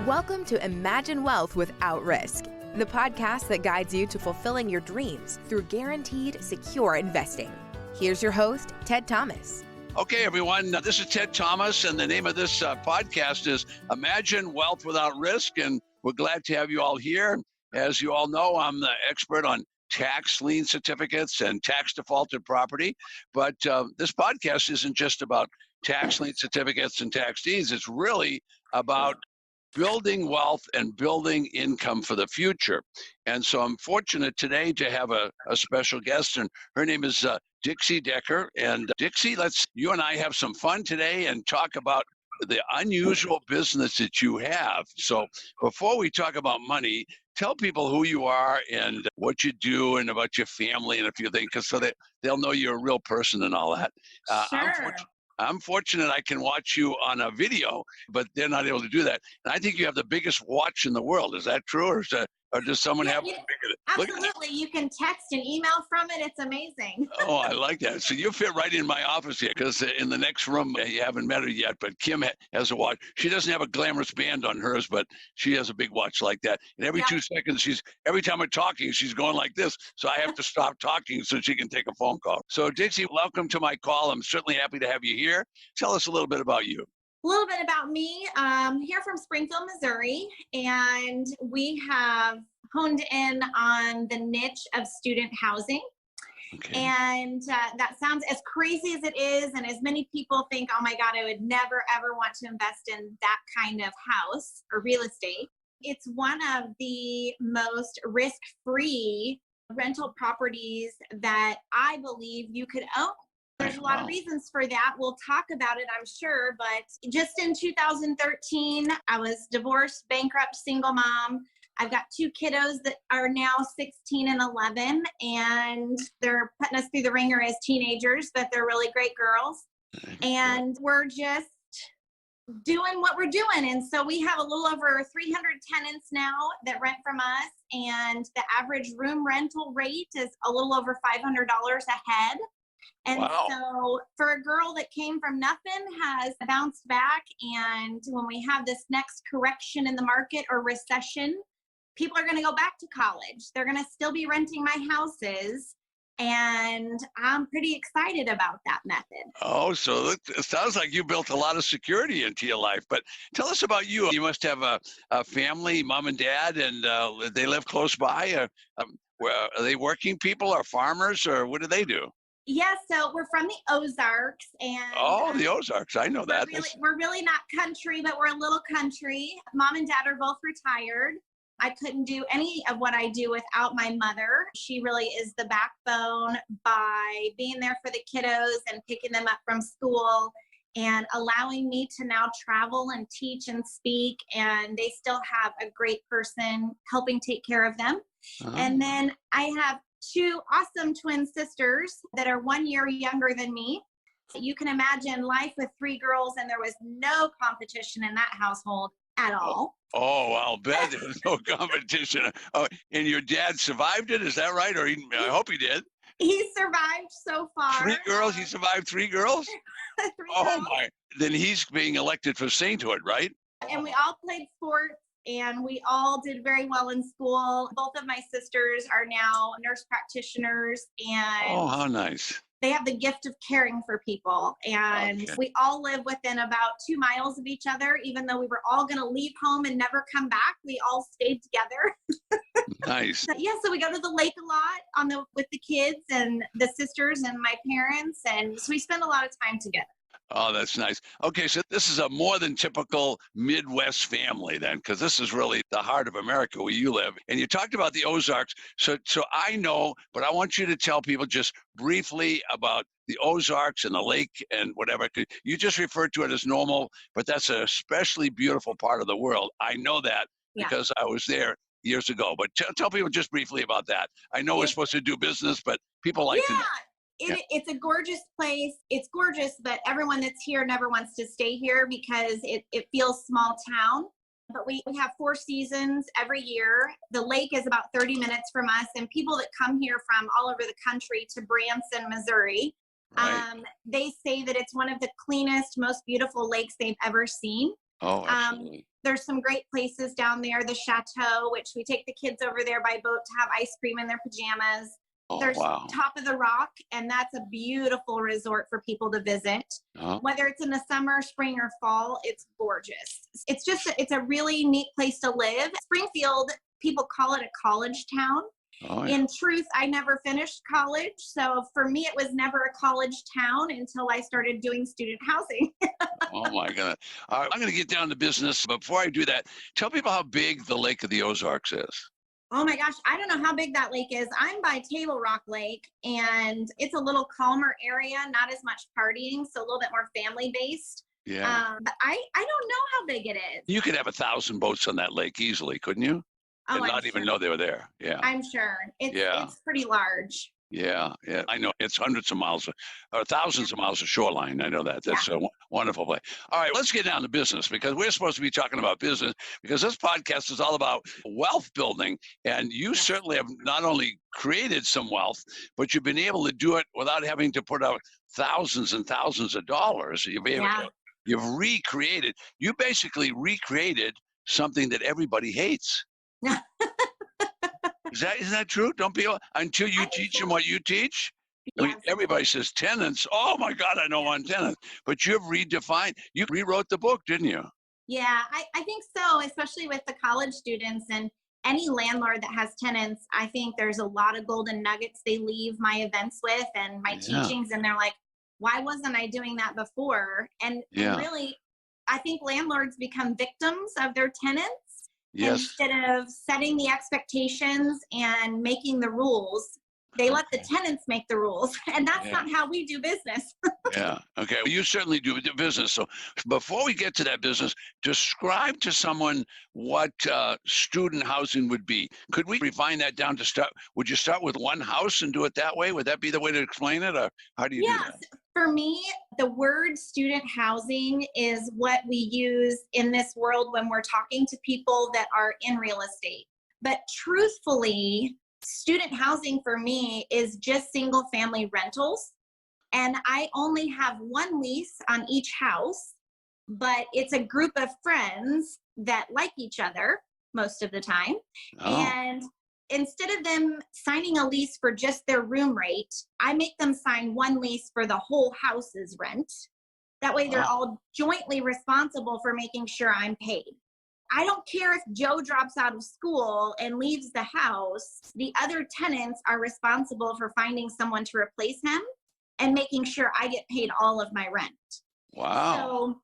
Welcome to Imagine Wealth Without Risk, the podcast that guides you to fulfilling your dreams through guaranteed, secure investing. Here's your host, Ted Thomas. Okay, everyone, this is Ted Thomas, and the name of this podcast is Imagine Wealth Without Risk, and we're glad to have you all here. As you all know, I'm the expert on tax lien certificates and tax defaulted property, but this podcast isn't just about tax lien certificates and tax deeds. It's really about building wealth and building income for the future. And so I'm fortunate today to have a special guest, and her name is Dixie Decker. And Dixie, you and I have some fun today and talk about the unusual business that you have. So before we talk about money, tell people who you are and what you do and about your family and a few things, so that they'll know you're a real person and all that. Sure. I'm fortunate I can watch you on a video, but they're not able to do that. And I think you have the biggest watch in the world. Is that true, or does someone have? Absolutely. You can text and email from it. It's amazing. Oh, I like that. So you fit right in my office here, because in the next room, you haven't met her yet, but Kim has a watch. She doesn't have a glamorous band on hers, but she has a big watch like that. And every 2 seconds, every time we're talking, she's going like this. So I have to stop talking so she can take a phone call. So Dixie, welcome to my call. I'm certainly happy to have you here. Tell us a little bit about you. A little bit about me. Here from Springfield, Missouri, and we have honed in on the niche of student housing. Okay. And that sounds as crazy as it is, and as many people think, oh my God, I would never, ever want to invest in that kind of house or real estate. It's one of the most risk-free rental properties that I believe you could own. There's a lot of reasons for that. We'll talk about it, I'm sure. But just in 2013, I was divorced, bankrupt, single mom. I've got 2 kiddos that are now 16 and 11, and they're putting us through the ringer as teenagers, but they're really great girls. And we're just doing what we're doing. And so we have a little over 300 tenants now that rent from us, and the average room rental rate is a little over $500 a head. And so for a girl that came from nothing, has bounced back. And when we have this next correction in the market or recession, people are going to go back to college. They're going to still be renting my houses. And I'm pretty excited about that method. Oh, so it sounds like you built a lot of security into your life. But tell us about you. You must have a family, mom and dad, and they live close by. Are they working people or farmers, or what do they do? Yeah, so we're from the Ozarks, and the Ozarks. I know that. We're really not country, but we're a little country. Mom and dad are both retired. I couldn't do any of what I do without my mother. She really is the backbone by being there for the kiddos and picking them up from school and allowing me to now travel and teach and speak. And they still have a great person helping take care of them. And then I have 2 awesome twin sisters that are 1 year younger than me. You can imagine life with 3 girls, and there was no competition in that household at all. Oh, I'll bet there's no competition. Oh, and your dad survived it, is that right? Or I hope he did. He survived so far. 3 girls? He survived 3 girls? 3 oh, girls. My. Then he's being elected for sainthood, right? And we all played sports, and we all did very well in school. Both of my sisters are now nurse practitioners, and oh, how nice. They have the gift of caring for people. And we all live within about 2 miles of each other. Even though we were all going to leave home and never come back, we all stayed together. Nice. So we go to the lake a lot with the kids and the sisters and my parents. And so we spend a lot of time together. Oh, that's nice. Okay, so this is a more than typical Midwest family then, because this is really the heart of America where you live. And you talked about the Ozarks. So I know, but I want you to tell people just briefly about the Ozarks and the lake and whatever. You just referred to it as normal, but that's an especially beautiful part of the world. I know that because I was there years ago. But tell people just briefly about that. I know we're supposed to do business, but people like to know. It's a gorgeous place. It's gorgeous, but everyone that's here never wants to stay here because it feels small town. But we have 4 seasons every year. The lake is about 30 minutes from us, and people that come here from all over the country to Branson, Missouri, they say that it's one of the cleanest, most beautiful lakes they've ever seen. Oh, absolutely. There's some great places down there. The Chateau, which we take the kids over there by boat to have ice cream in their pajamas. Oh, There's wow. Top of the Rock, and that's a beautiful resort for people to visit. Whether it's in the summer, spring, or fall, it's gorgeous. It's a really neat place to live. Springfield, people call it a college town. Oh, yeah. In truth, I never finished college. So for me, it was never a college town until I started doing student housing. Oh, my God. All right, I'm going to get down to business. But before I do that, tell people how big the Lake of the Ozarks is. Oh my gosh, I don't know how big that lake is. I'm by Table Rock Lake, and it's a little calmer area, not as much partying, so a little bit more family based. Yeah. But I don't know how big it is. You could have 1,000 boats on that lake easily, couldn't you? Oh, And I'm not even sure. know they were there. Yeah. I'm sure. It's pretty large. Yeah. I know it's hundreds of miles or thousands of miles of shoreline. I know that. That's a wonderful place. All right, let's get down to business because we're supposed to be talking about business because this podcast is all about wealth building. And you certainly have not only created some wealth, but you've been able to do it without having to put out thousands and thousands of dollars. You've recreated. You basically recreated something that everybody hates. Isn't that true? Don't be until you teach them what you teach. I mean, everybody says tenants. Oh my God, I don't want tenants. But you've redefined. You rewrote the book, didn't you? Yeah, I think so, especially with the college students and any landlord that has tenants. I think there's a lot of golden nuggets they leave my events with and my teachings, and they're like, why wasn't I doing that before? And really, I think landlords become victims of their tenants. Yes. Instead of setting the expectations and making the rules, they let the tenants make the rules. And that's not how we do business. Yeah. Okay. Well, you certainly do business. So before we get to that business, describe to someone what student housing would be. Could we refine that down to start? Would you start with one house and do it that way? Would that be the way to explain it? Or how do you do that? For me, the word student housing is what we use in this world when we're talking to people that are in real estate. But truthfully, student housing for me is just single family rentals. And I only have one lease on each house, but it's a group of friends that like each other most of the time. And instead of them signing a lease for just their room rate, I make them sign one lease for the whole house's rent. That way they're all jointly responsible for making sure I'm paid. I don't care if Joe drops out of school and leaves the house. The other tenants are responsible for finding someone to replace him and making sure I get paid all of my rent. Wow.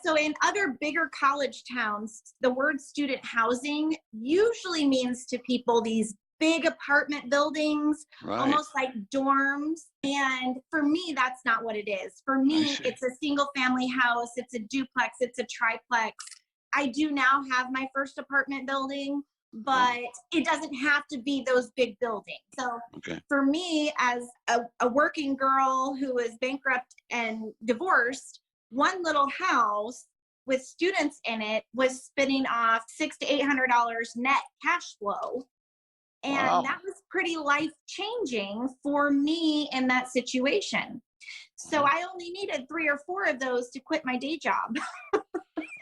So in other bigger college towns, the word student housing usually means to people these big apartment buildings, almost like dorms. And for me, that's not what it is. For me, it's a single family house, it's a duplex, it's a triplex. I do now have my first apartment building, but it doesn't have to be those big buildings. So for me, as a working girl who was bankrupt and divorced, one little house with students in it was spinning off $600 to $800 net cash flow. And that was pretty life-changing for me in that situation. So I only needed 3 or 4 of those to quit my day job.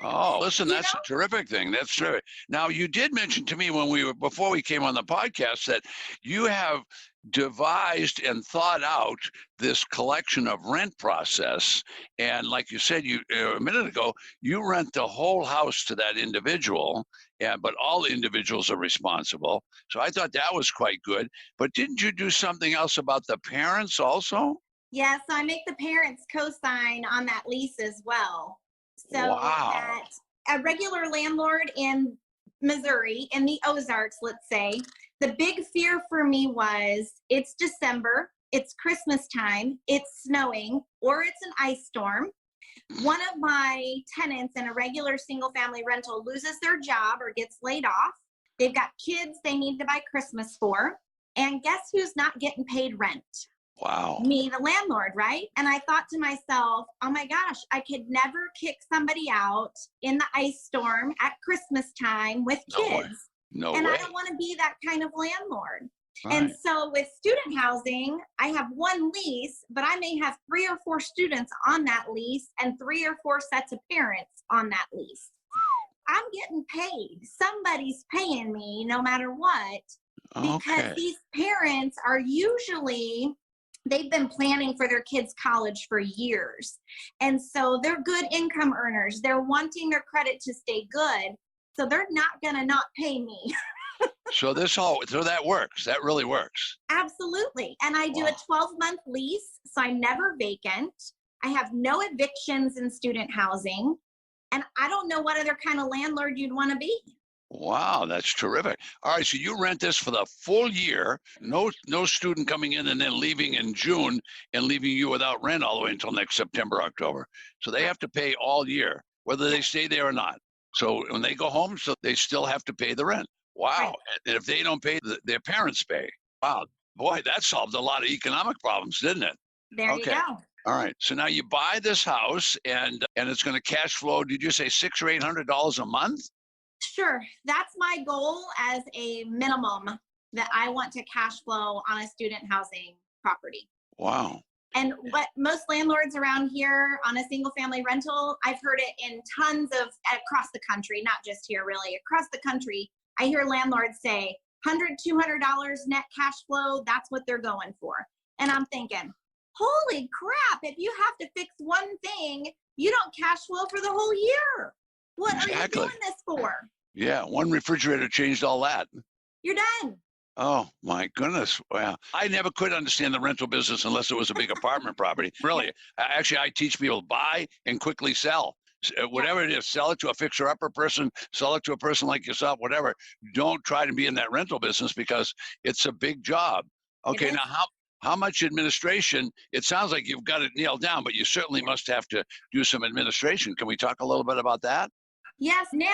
Oh, listen, that's a terrific thing. That's terrific. Now, you did mention to me before we came on the podcast that you have devised and thought out this collection of rent process. And like you said, a minute ago, you rent the whole house to that individual, but all individuals are responsible. So I thought that was quite good. But didn't you do something else about the parents also? Yeah, so I make the parents co-sign on that lease as well. So that a regular landlord in Missouri, in the Ozarks, let's say, the big fear for me was it's December, it's Christmas time, it's snowing, or it's an ice storm. One of my tenants in a regular single family rental loses their job or gets laid off. They've got kids they need to buy Christmas for. And guess who's not getting paid rent? Wow. Me, the landlord, right? And I thought to myself, oh my gosh, I could never kick somebody out in the ice storm at Christmas time with kids. No way. And I don't want to be that kind of landlord. Right. And so with student housing, I have one lease, but I may have 3 or 4 students on that lease and 3 or 4 sets of parents on that lease. I'm paid. Somebody's paying me no matter what, because Okay. these parents are usually, they've been planning for their kids' college for years. And so they're good income earners. They're wanting their credit to stay good. So they're not going to not pay me. So that works. That really works. Absolutely. And I do a Wow. 12-month lease, so I'm never vacant. I have no evictions in student housing. And I don't know what other kind of landlord you'd want to be. Wow, that's terrific. All right, so you rent this for the full year, no student coming in and then leaving in June and leaving you without rent all the way until next September, October. So they have to pay all year, whether they stay there or not. So when they go home, so they still have to pay the rent. Wow. Right. And if they don't pay, their parents pay. Wow. Boy, that solved a lot of economic problems, didn't it? There you Okay. go. All right. So now you buy this house and it's going to cash flow. Did you say $600 or $800 a month? Sure. That's my goal as a minimum, that I want to cash flow on a student housing property. Wow. And what most landlords around here on a single family rental, I've heard it in tons of across the country, not just here, really across the country. I hear landlords say $100, $200 net cash flow. That's what they're going for. And I'm thinking, holy crap, if you have to fix one thing, you don't cash flow for the whole year. What are you Exactly. doing this for? Yeah, one refrigerator changed all that. You're done. Oh my goodness! Wow, I never could understand the rental business unless it was a big apartment property. Really, actually, I teach people buy and quickly sell. Whatever it is, sell it to a fixer-upper person, sell it to a person like yourself, whatever. Don't try to be in that rental business because it's a big job. Okay, now how much administration? It sounds like you've got it nailed down, but you certainly must have to do some administration. Can we talk a little bit about that? Yes, now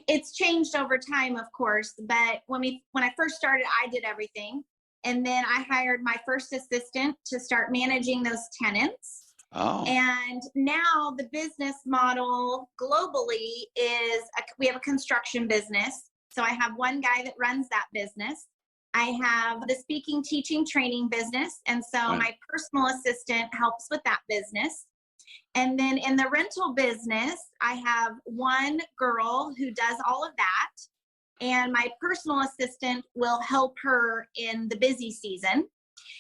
it's changed over time, of course, but when I first started, I did everything. And then I hired my first assistant to start managing those tenants. Oh, And now the business model globally is we have a construction business. So I have one guy that runs that business. I have the speaking, teaching, training business. And so right. my personal assistant helps with that business. And then in the rental business, I have one girl who does all of that. And my personal assistant will help her in the busy season.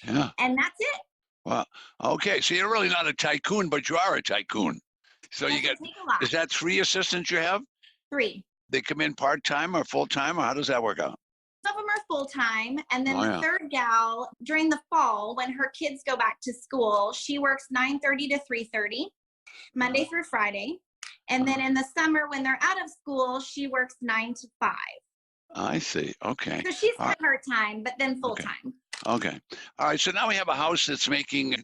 Yeah. And that's it. Well, okay. So you're really not a tycoon, but you are a tycoon. So Doesn't you get, take a lot. is that 3 assistants you have? 3. They come in part-time or full-time, or how does that work out? Some of them are full-time. And then Oh, the yeah. third gal, during the fall, when her kids go back to school, she works 9:30 to 3:30, Monday through Friday. And then in the summer, when they're out of school, she works 9 to 5. I see. Okay. So she's All right. part-time, but then full-time. Okay. All right. So now we have a house that's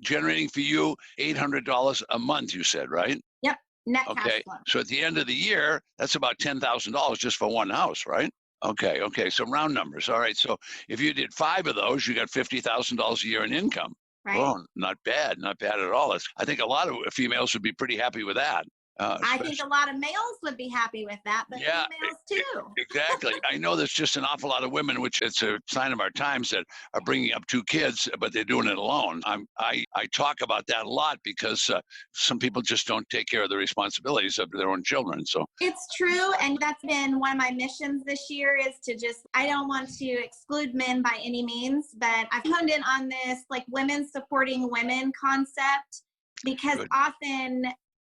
generating for you $800 a month, you said, right? Yep. Net Okay. cash flow. So at the end of the year, that's about $10,000 just for one house, right? Okay. Okay. So round numbers. All right. So if you did 5 of those, you got $50,000 a year in income. Right. Oh, not bad. Not bad at all. I think a lot of females would be pretty happy with that. I think a lot of males would be happy with that, but Yeah, females too. Exactly. I know there's just an awful lot of women, which it's a sign of our times, that are bringing up 2 kids, but they're doing it alone. I talk about that a lot because some people just don't take care of the responsibilities of their own children. So It's true. And that's been one of my missions this year, is to I don't want to exclude men by any means, but I've honed in on this like women supporting women concept, because Good. often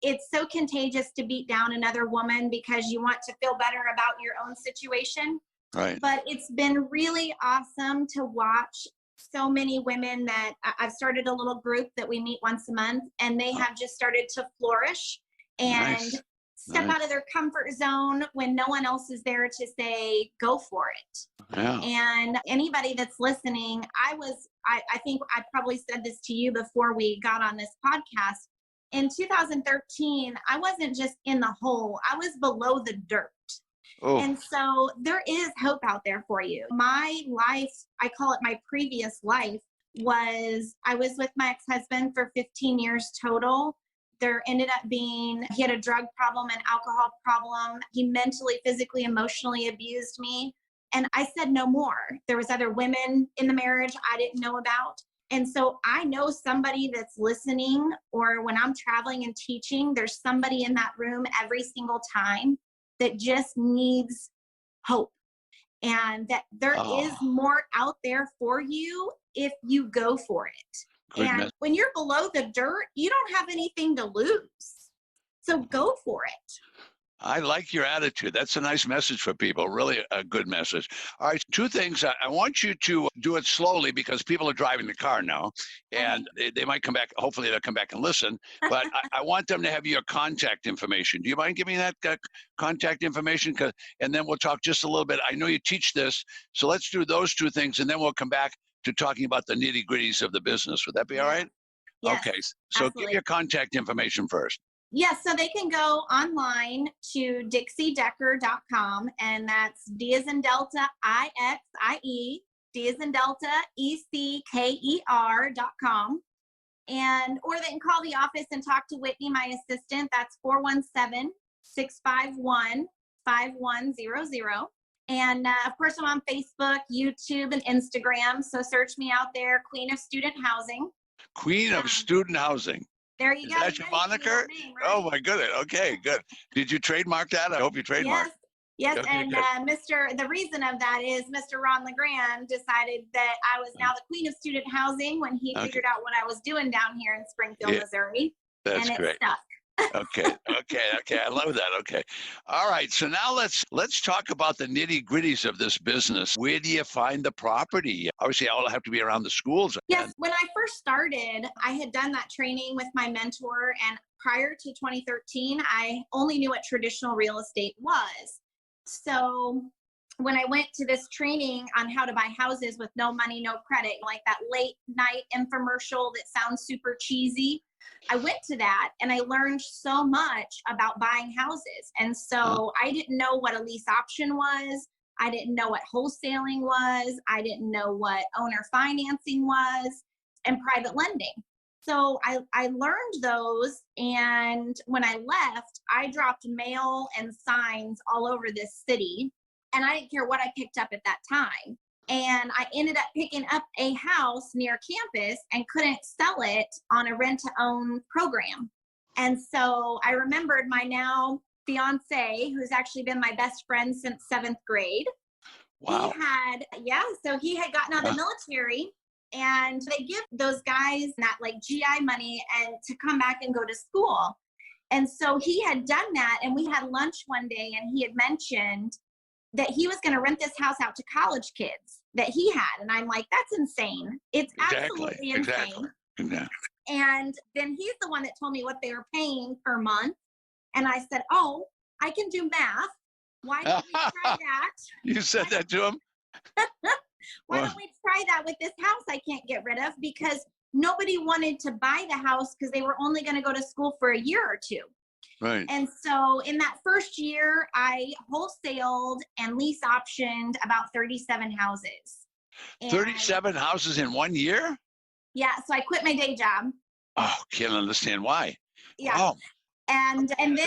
it's so contagious to beat down another woman because you want to feel better about your own situation. Right. But it's been really awesome to watch so many women that I've started a little group that we meet once a month, and they have just started to flourish and Nice. step out of their comfort zone when no one else is there to say, go for it. Yeah. And anybody that's listening, I think I probably said this to you before we got on this podcast. In 2013, I wasn't just in the hole, I was below the dirt. Oh. And so there is hope out there for you. My life, I call it my previous life, I was with my ex-husband for 15 years total. There ended up being, he had a drug problem, an alcohol problem. He mentally, physically, emotionally abused me. And I said no more. There was other women in the marriage I didn't know about. And so I know somebody that's listening, or when I'm traveling and teaching, there's somebody in that room every single time that just needs hope, and that there is more out there for you if you go for it. And when you're below the dirt, you don't have anything to lose. So go for it. I like your attitude. That's a nice message for people, really a good message. All right, two things. I want you to do it slowly because people are driving the car now, and they might come back. Hopefully they'll come back and listen, but I want them to have your contact information. Do you mind giving me that contact information? And then we'll talk just a little bit. I know you teach this, so let's do those two things, and then we'll come back to talking about the nitty-gritties of the business. Would that be all right? Yes, okay, so absolutely. give your contact information first. Yes, so they can go online to dixiedecker.com, and that's D as in Delta, I-X-I-E, D as in Delta, E-C-K-E-R.com. And, or they can call the office and talk to Whitney, my assistant. That's 417-651-5100. And of course, I'm on Facebook, YouTube, and Instagram. So search me out there, Queen of Student Housing. Queen of Student Housing. There you go. Is that your moniker? Name, right? Oh my goodness. Okay, good. Did you trademark that? I hope you trademarked. Yes. Okay, And the reason of that is Mr. Ron LeGrand decided that I was now the Queen of Student Housing when he figured out what I was doing down here in Springfield, Missouri. That's and great. It stuck. Okay. I love that. Okay. All right. So now let's talk about the nitty-gritties of this business. Where do you find the property? Obviously, all have to be around the schools. Yes. When I first started, I had done that training with my mentor, and prior to 2013, I only knew what traditional real estate was. So when I went to this training on how to buy houses with no money, no credit, like that late night infomercial that sounds super cheesy, I went to that and I learned so much about buying houses. And so I didn't know what a lease option was. I didn't know what wholesaling was. I didn't know what owner financing was, and private lending. So I learned those. And when I left, I dropped mail and signs all over this city. And I didn't care what I picked up at that time. And I ended up picking up a house near campus and couldn't sell it on a rent-to-own program. And so I remembered my now fiance, who's actually been my best friend since 7th grade. Wow. So he had gotten out of the military, and they give those guys that like GI money and to come back and go to school. And so he had done that, and we had lunch one day, and he had mentioned that he was going to rent this house out to college kids that he had. And I'm like, that's insane. It's absolutely insane. Yeah. And then he's the one that told me what they were paying per month. And I said, oh, I can do math. Why don't we try that? You said that to him? Why don't we try that with this house I can't get rid of? Because nobody wanted to buy the house because they were only going to go to school for a year or two. Right. And so in that first year, I wholesaled and lease optioned about 37 houses. 37 houses in 1 year? Yeah. So I quit my day job. Oh, can't understand why. Yeah. Wow. And then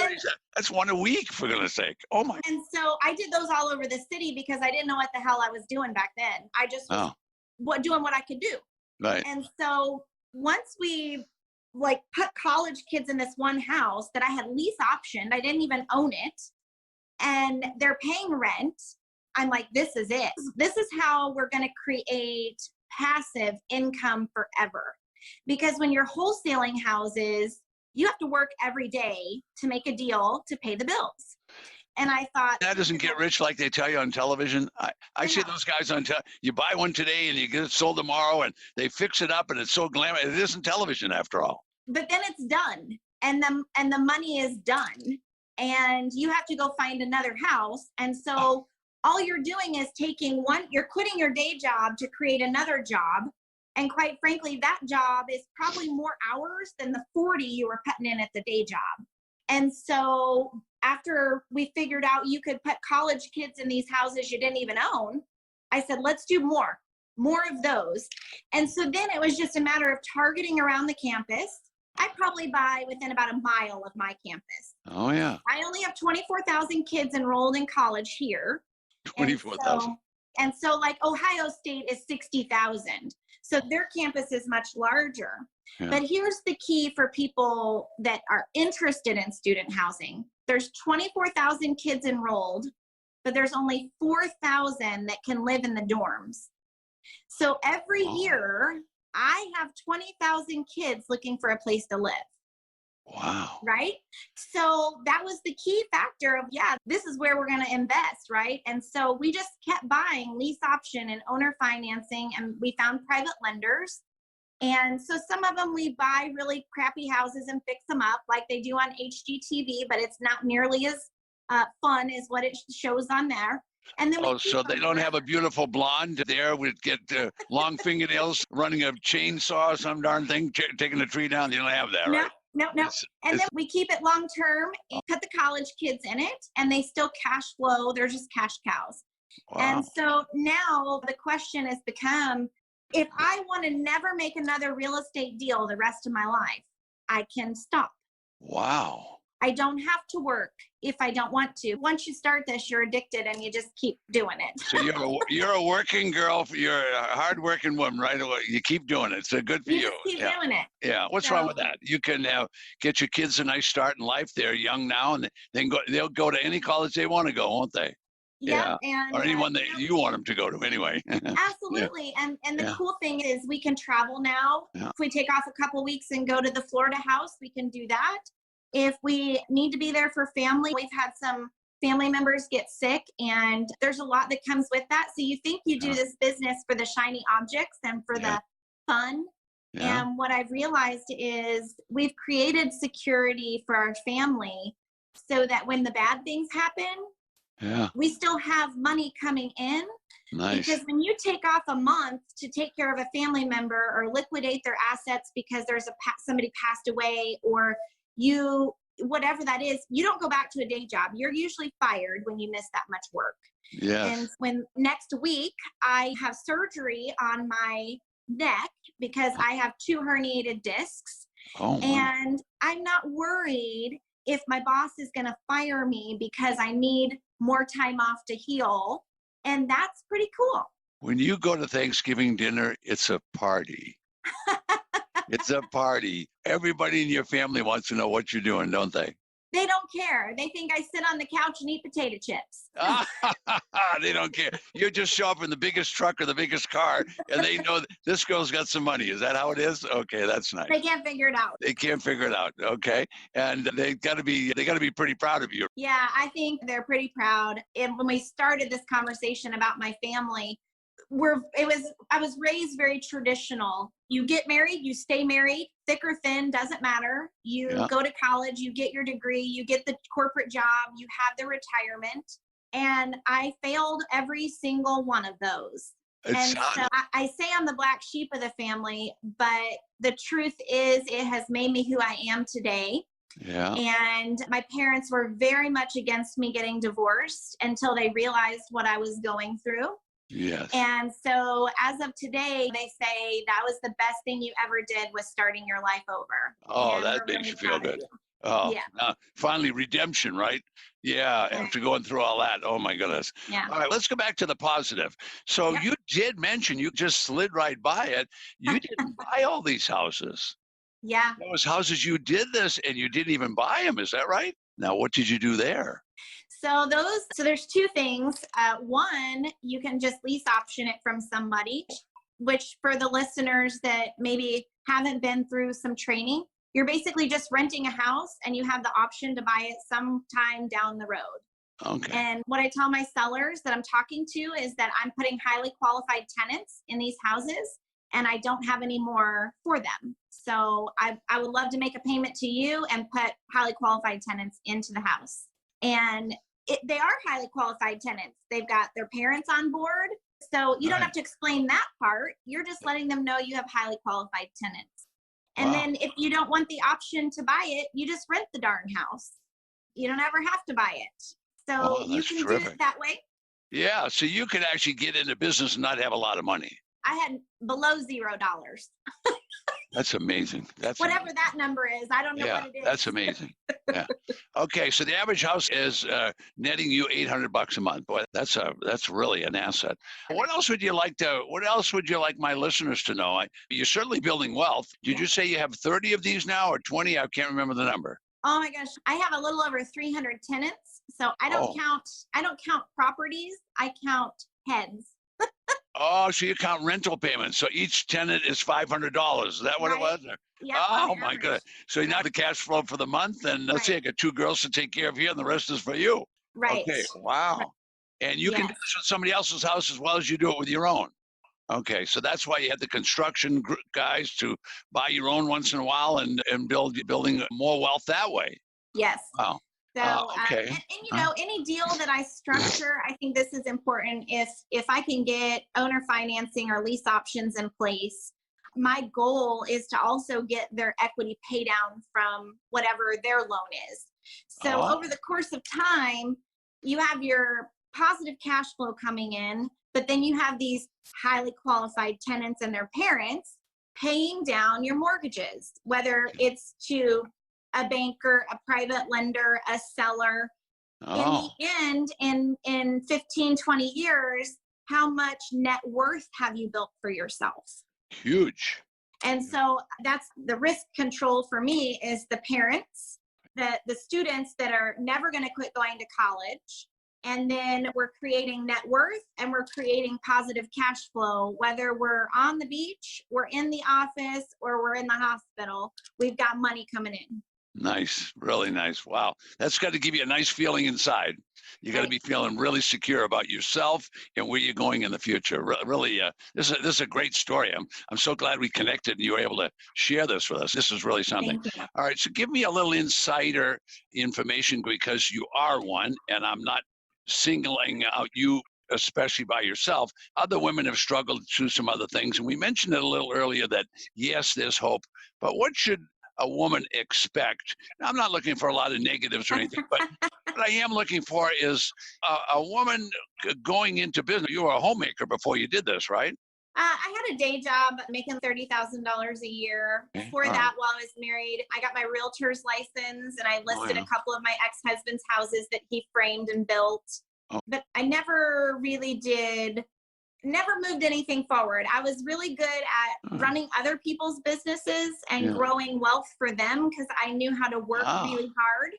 that's one a week, for goodness sake. Oh my. And so I did those all over the city because I didn't know what the hell I was doing back then. I just was doing what I could do. Right. And so once we put college kids in this one house that I had lease optioned, I didn't even own it, and they're paying rent, I'm like, this is it. This is how we're going to create passive income forever. Because when you're wholesaling houses, you have to work every day to make a deal to pay the bills. And I thought, that doesn't get rich like they tell you on television. I see those guys on you buy one today and you get it sold tomorrow, and they fix it up and it's so glamorous. It isn't television after all. But then it's done, and the money is done, and you have to go find another house. And so all you're doing is you're quitting your day job to create another job. And quite frankly, that job is probably more hours than the 40 you were putting in at the day job. And so after we figured out you could put college kids in these houses you didn't even own, I said, let's do more of those. And so then it was just a matter of targeting around the campus. I probably buy within about a mile of my campus. Oh, yeah. I only have 24,000 kids enrolled in college here. 24,000. And so like Ohio State is 60,000. So their campus is much larger. Yeah. But here's the key for people that are interested in student housing. There's 24,000 kids enrolled, but there's only 4,000 that can live in the dorms. So every year, I have 20,000 kids looking for a place to live. Wow. Right? So that was the key factor of, this is where we're going to invest, right? And so we just kept buying lease option and owner financing, and we found private lenders. And so some of them we buy really crappy houses and fix them up like they do on HGTV, but it's not nearly as fun as what it shows on there. And then so they don't have a beautiful blonde there would get long fingernails, running a chainsaw or some darn thing, taking a tree down. They don't have that, right? No. And then we keep it long term and put the college kids in it, and they still cash flow. They're just cash cows. Wow. And so now the question has become, if I want to never make another real estate deal the rest of my life, I can stop. Wow. I don't have to work if I don't want to. Once you start this, you're addicted and you just keep doing it. So you're a working girl. You're a hardworking woman, right? You keep doing it. So good for you. Just keep doing it. Yeah. What's wrong with that? You can get your kids a nice start in life. They're young now, and they'll go to any college they want to go, won't they? Yeah. Or anyone that you want them to go to anyway. Absolutely. Yeah. And the cool thing is we can travel now. Yeah. If we take off a couple weeks and go to the Florida house, we can do that. If we need to be there for family, we've had some family members get sick, and there's a lot that comes with that. So you think you do this business for the shiny objects and for the fun. Yeah. And what I've realized is we've created security for our family so that when the bad things happen, we still have money coming in. Nice. Because when you take off a month to take care of a family member or liquidate their assets because there's somebody passed away, or whatever that is, you don't go back to a day job. You're usually fired when you miss that much work. Yes. And when next week I have surgery on my neck because I have 2 herniated discs. Oh, and I'm not worried if my boss is going to fire me because I need more time off to heal. And that's pretty cool. When you go to Thanksgiving dinner, it's a party. It's a party. Everybody in your family wants to know what you're doing, don't they? They don't care. They think I sit on the couch and eat potato chips. They don't care. You just show up in the biggest truck or the biggest car, and they know this girl's got some money. Is that how it is? Okay, that's nice. They can't figure it out. They can't figure it out. Okay, and they got to be pretty proud of you. Yeah, I think they're pretty proud. And when we started this conversation about my family, I was raised very traditional. You get married, you stay married, thick or thin, doesn't matter. You go to college, you get your degree, you get the corporate job, you have the retirement. And I failed every single one of those. So I say I'm the black sheep of the family, but the truth is it has made me who I am today. Yeah. And my parents were very much against me getting divorced until they realized what I was going through. Yes. And so as of today, they say that was the best thing you ever did was starting your life over. Oh, that makes you feel good. Oh, yeah. Finally, redemption, right? Yeah, after going through all that. Oh, my goodness. Yeah. All right, let's go back to the positive. So you did mention you just slid right by it. You didn't buy all these houses. Yeah. Those houses, you did this and you didn't even buy them. Is that right? Now, what did you do there? So there's 2 things. One, you can just lease option it from somebody, which for the listeners that maybe haven't been through some training, you're basically just renting a house and you have the option to buy it sometime down the road. Okay. And what I tell my sellers that I'm talking to is that I'm putting highly qualified tenants in these houses and I don't have any more for them. So I would love to make a payment to you and put highly qualified tenants into the house. And they are highly qualified tenants. They've got their parents on board. So you don't have to explain that part. You're just letting them know you have highly qualified tenants. And then if you don't want the option to buy it, you just rent the darn house. You don't ever have to buy it. So you can do it that way. Yeah. So you could actually get into business and not have a lot of money. I had below $0. That's amazing. That's whatever that number is. I don't know what it is. That's amazing. Yeah. Okay. So the average house is netting you $800 a month. Boy, that's really an asset. What else would you like my listeners to know? You're certainly building wealth. Did you say you have 30 of these now or 20? I can't remember the number. Oh my gosh, I have a little over 300 tenants. So I Oh. don't count properties. I count heads. Oh, so you count rental payments. So each tenant is $500. Is that what it Right. was? Yep, on Oh my average. goodness. So you not the cash flow for the month, and let's say I Right. got 2 girls to take care of here, and the rest is for you. Right. Okay. Right. Wow. And you can do Yes. this with somebody else's house as well as you do it with your own. Okay. So that's why you had the construction guys to buy your own once in a while and building more wealth that way. Yes. Wow. So, Okay. any deal that I structure, I think this is important. If I can get owner financing or lease options in place, my goal is to also get their equity pay down from whatever their loan is. So Oh, over the course of time, you have your positive cash flow coming in, but then you have these highly qualified tenants and their parents paying down your mortgages, whether it's to a banker, a private lender, a seller. In the oh, end, in 15, 20 years, how much net worth have you built for yourself? huge. And so that's the risk control for me is the parents, the students that are never going to quit going to college. And then we're creating net worth and we're creating positive cash flow, whether we're on the beach, we're in the office, or we're in the hospital, we've got money coming in. Nice, really nice. Wow. That's got to give you a nice feeling inside. You got to Right. be feeling really secure about yourself and where you're going in the future. Really, this is a great story. I'm so glad we connected and you were able to share this with us. This is really something. Thank you. All right, so give me a little insider information because you are one, and I'm not singling out you especially by yourself. Other women have struggled through some other things, and we mentioned it a little earlier that yes, there's hope, but what should a woman expect? Now, I'm not looking for a lot of negatives or anything, but what I am looking for is a woman going into business. You were a homemaker before you did this, right? I had a day job making $30,000 a year. Okay, Before all that, right. while I was married, I got my realtor's license and I listed yeah. a couple of my ex-husband's houses that he framed and built. Oh. But I never really never moved anything forward. I was really good at running other people's businesses and Yeah. growing wealth for them because I knew how to work really hard.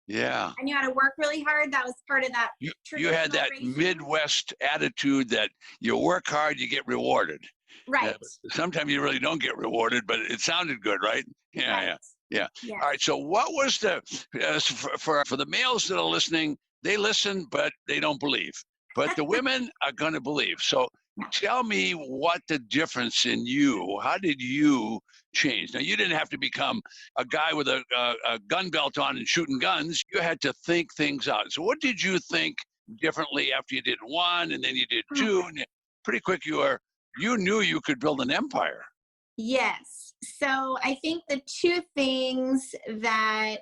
Yeah. I knew how to work really hard. That was part of that. You had that traditional raising. Midwest attitude that you work hard, you get rewarded. Right. Sometimes you really don't get rewarded, but it sounded good, right? Yeah, Right. yeah. Yes. All right. So, what was the for the males that are listening? They listen, but they don't believe. But the women are going to believe. So, tell me what the difference in you. How did you change? Now, you didn't have to become a guy with a gun belt on and shooting guns. You had to think things out. So, what did you think differently after you did one, and then you did two, and pretty quick you knew you could build an empire? Yes. So I think the two things that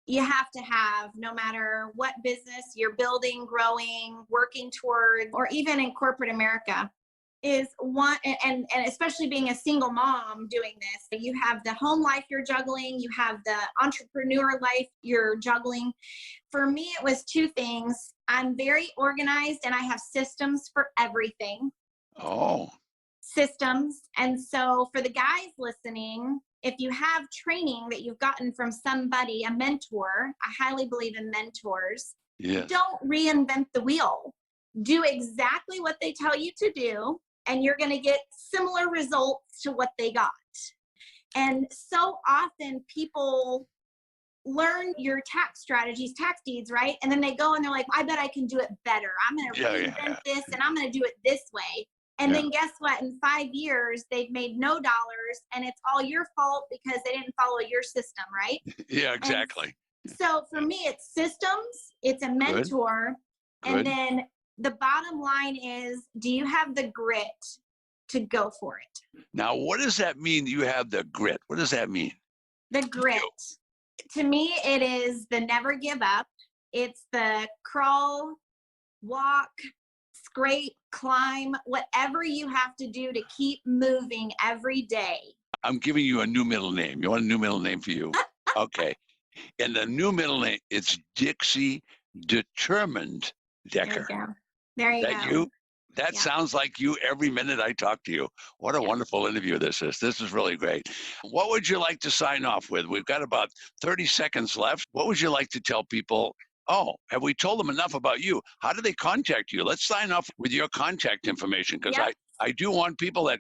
you have to have, no matter what business you're building, growing, working toward, or even in corporate America, is one, and especially being a single mom doing this, you have the home life you're juggling, you have the entrepreneur life you're juggling. For me, it was two things. I'm very organized and I have systems for everything. Oh. Systems. And so for the guys listening, if you have training that you've gotten from somebody, a mentor, I highly believe in mentors. Yes. Don't reinvent the wheel. Do exactly what they tell you to do, and you're going to get similar results to what they got. And so often people learn your tax strategies, tax deeds, right? And then they go and they're like, I bet I can do it better. I'm going to reinvent this and I'm going to do it this way. And then guess what? In 5 years, they've made no dollars and it's all your fault because they didn't follow your system, right? Yeah, exactly. And so for me, it's systems, it's a mentor. Good. And then the bottom line is, do you have the grit to go for it? Now, what does that mean? You have the grit. What does that mean? The grit. To me, it is the never give up. It's the crawl, walk, scrape, climb, whatever you have to do to keep moving every day. I'm giving you a new middle name. You want a new middle name for you? Okay. And the new middle name, it's Dixie Determined Decker. There you go. Is that you? That Yeah. sounds like you every minute I talk to you. What a wonderful interview this is. This is really great. What would you like to sign off with? We've got about 30 seconds left. What would you like to tell people? Oh, have we told them enough about you? How do they contact you? Let's sign off with your contact information, because Yep. I do want people that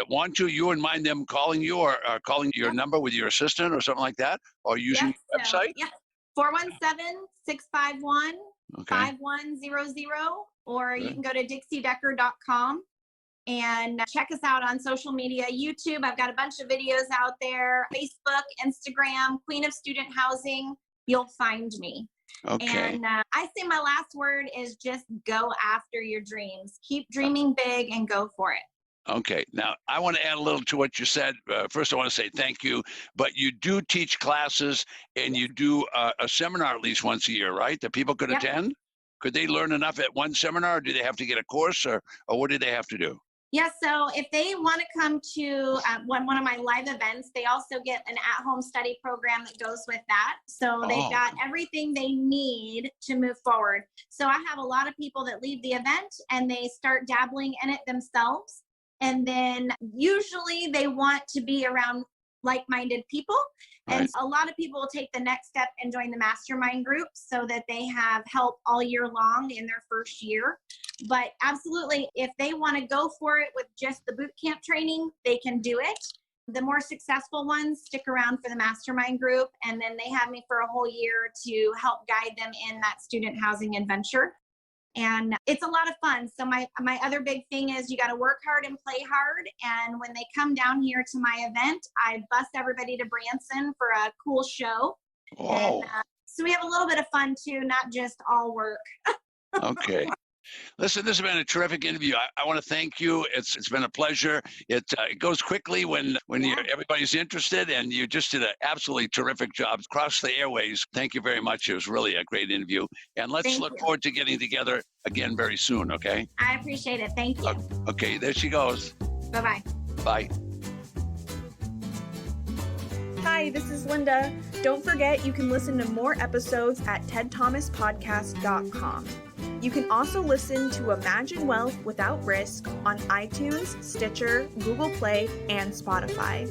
want to, you wouldn't mind them calling you or calling your Yep. number with your assistant or something like that, or using Yep. your website? Yeah. 417-651 Okay. 5100, or you Good. can go to dixiedecker.com and check us out on social media. YouTube, I've got a bunch of videos out there. Facebook, Instagram, Queen of Student Housing, you'll find me. Okay. And I say my last word is just go after your dreams. Keep dreaming big and go for it. Okay. Now, I want to add a little to what you said. First, I want to say thank you. But you do teach classes, and you do a seminar at least once a year, right? That people could Yep. attend? Could they learn enough at one seminar? Or do they have to get a course, or what do they have to do? Yeah, so if they want to come to one of my live events, they also get an at-home study program that goes with that. So they've got everything they need to move forward. So I have a lot of people that leave the event and they start dabbling in it themselves. And then usually they want to be around like-minded people. Right. And a lot of people will take the next step and join the mastermind group so that they have help all year long in their first year. But absolutely, if they want to go for it with just the boot camp training, they can do it. The more successful ones stick around for the mastermind group, and then they have me for a whole year to help guide them in that student housing adventure. And it's a lot of fun. So my other big thing is you got to work hard and play hard. And when they come down here to my event, I bus everybody to Branson for a cool show. Oh, And, so we have a little bit of fun too, not just all work. okay. Listen, this has been a terrific interview. I want to thank you. It's been a pleasure. It goes quickly when everybody's interested, and you just did an absolutely terrific job across the airways. Thank you very much. It was really a great interview. And let's look forward to getting together again very soon, okay? I appreciate it. Thank you. Okay, there she goes. Bye-bye. Bye. Hi, this is Linda. Don't forget you can listen to more episodes at tedthomaspodcast.com. You can also listen to Imagine Wealth Without Risk on iTunes, Stitcher, Google Play, and Spotify.